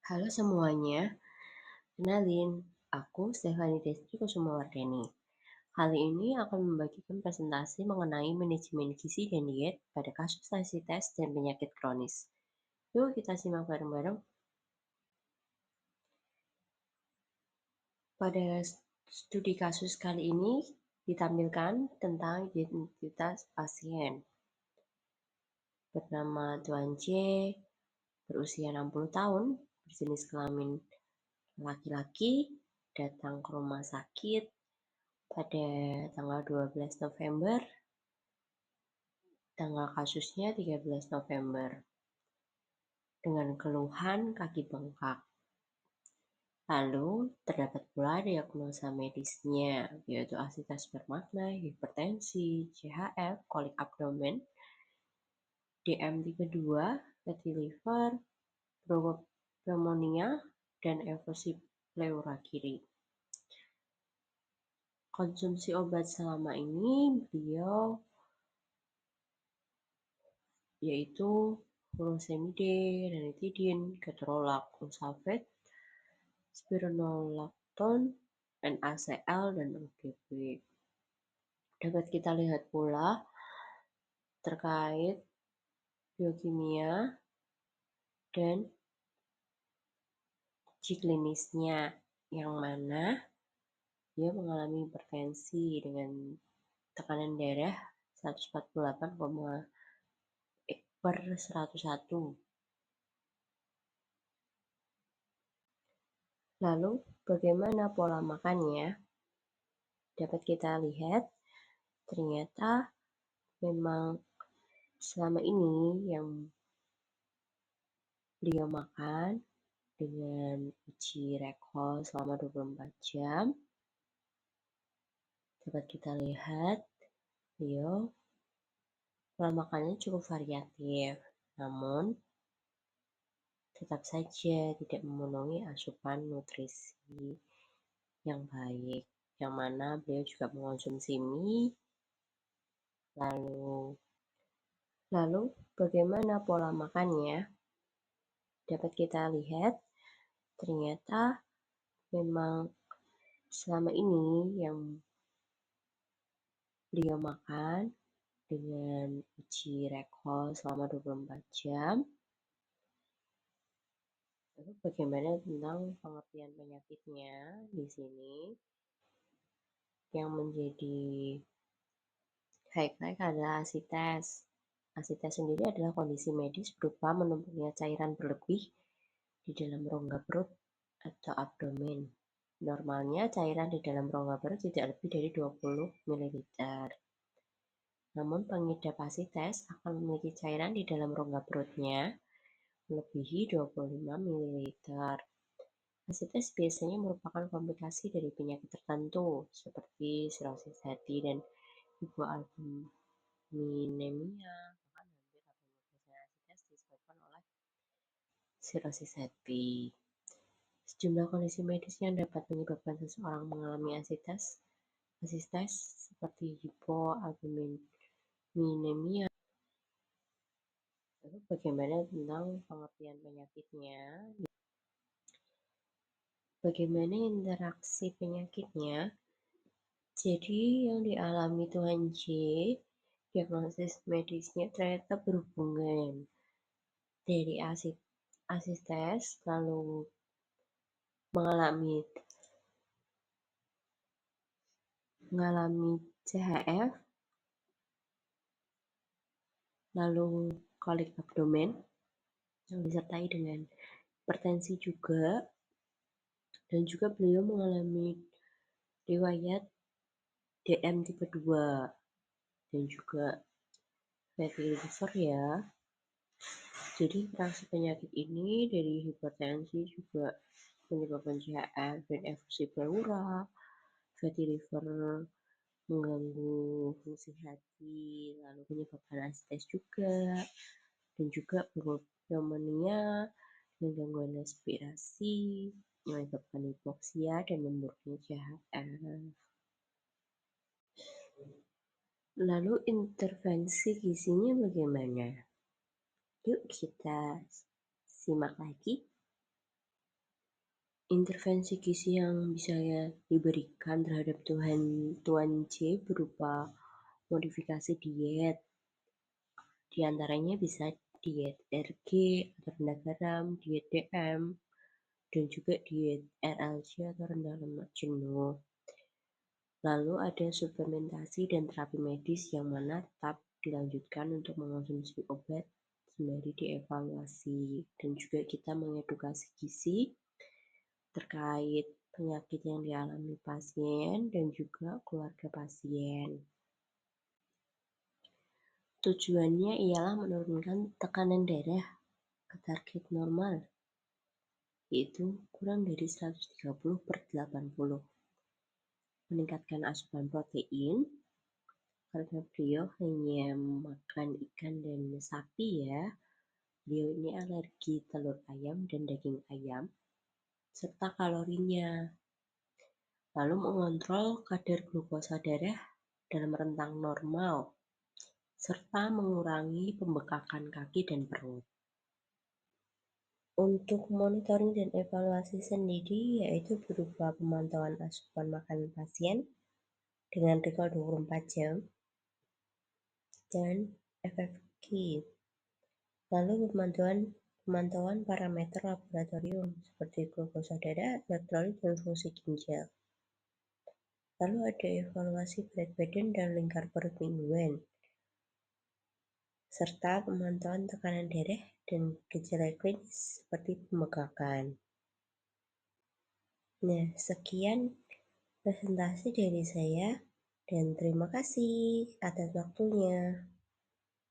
Halo semuanya, kenalin, aku Stefani Destri Kusumawardeni. Kali ini akan membagikan presentasi mengenai manajemen gizi dan diet pada kasus obesitas dan penyakit kronis. Yuk kita simak bareng-bareng. Pada studi kasus kali ini ditampilkan tentang identitas pasien. Bernama Tuan C, berusia 60 tahun, berjenis kelamin laki-laki, datang ke rumah sakit pada tanggal 12 November, tanggal kasusnya 13 November, dengan keluhan kaki bengkak. Lalu, terdapat pula diagnosa medisnya, yaitu asitas bermakna, hipertensi, CHF, kolik abdomen, DM tipe 2, fatty liver, pneumonia, dan eversi pleura kiri. Konsumsi obat selama ini beliau yaitu furosemide, ranitidin, ketorolac, Usafet, spironolactone, NaCl, dan OGP. Dapat kita lihat pula terkait biokimia dan uji klinisnya, yang mana dia mengalami hipertensi dengan tekanan darah 148/101. Lalu, bagaimana pola makannya? Dapat kita lihat, ternyata memang selama ini yang beliau makan dengan uji recall selama 24 jam, dapat kita lihat beliau pola makannya cukup variatif, namun tetap saja tidak memenuhi asupan nutrisi yang baik, yang mana beliau juga mengonsumsi mie. Lalu bagaimana pola makannya? Dapat kita lihat, ternyata memang selama ini yang beliau makan dengan uji recall selama 24 jam. Lalu bagaimana tentang pengertian penyakitnya di sini? Yang menjadi highlight adalah asites. Asites sendiri adalah kondisi medis berupa menumpuknya cairan berlebih di dalam rongga perut atau abdomen. Normalnya cairan di dalam rongga perut tidak lebih dari 20 ml. Namun pengidap asites akan memiliki cairan di dalam rongga perutnya melebihi 25 ml. Asites biasanya merupakan komplikasi dari penyakit tertentu seperti sirosis hati dan hipoalbuminemia. Bahkan hampir 80% asites disebabkan oleh sirosis hati. Sejumlah kondisi medis yang dapat menyebabkan seseorang mengalami asites seperti hipoalbuminemia. Lalu bagaimana tentang pengertian penyakitnya? Bagaimana interaksi penyakitnya? Jadi yang dialami Tuan J, diagnosis medisnya ternyata berhubungan dari asites lalu mengalami CHF, lalu kolik abdomen yang disertai dengan hipertensi juga, dan juga beliau mengalami riwayat DM tipe 2 dan juga fatty liver ya. Jadi interaksi penyakit ini dari hipertensi juga menyebabkan CHF dan eversi pleura, fatty liver mengganggu fungsi hati, lalu menyebabkan asites juga, dan juga pneumonia dan gangguan respirasi, menyebabkan hipoksia dan memburuknya CHF. Lalu intervensi gizinya bagaimana? Yuk kita simak lagi. Intervensi gizi yang bisa ya diberikan terhadap Tuan C berupa modifikasi diet, di antaranya bisa diet RG atau rendah garam, diet DM, dan juga diet RLC atau rendah lemak jenuh. Lalu ada suplementasi dan terapi medis yang mana tetap dilanjutkan untuk mengonsumsi obat sembari dievaluasi, dan juga kita mengedukasi gizi terkait penyakit yang dialami pasien dan juga keluarga pasien. Tujuannya ialah menurunkan tekanan darah ke target normal, yaitu kurang dari 130/80. Meningkatkan asupan protein, karena beliau hanya makan ikan dan sapi ya. Beliau ini alergi telur ayam dan daging ayam, serta kalorinya. Lalu mengontrol kadar glukosa darah dalam rentang normal, serta mengurangi pembekakan kaki dan perut. Untuk monitoring dan evaluasi sendiri yaitu berupa pemantauan asupan makanan pasien dengan recall 24 jam dan FFQ. Lalu pemantauan parameter laboratorium seperti glukosa darah, elektrolit, dan fungsi ginjal. Lalu ada evaluasi berat badan dan lingkar perut mingguan, serta pemantauan tekanan darah dan gejala klinis seperti pembengkakan. Nah, sekian presentasi dari saya dan terima kasih atas waktunya.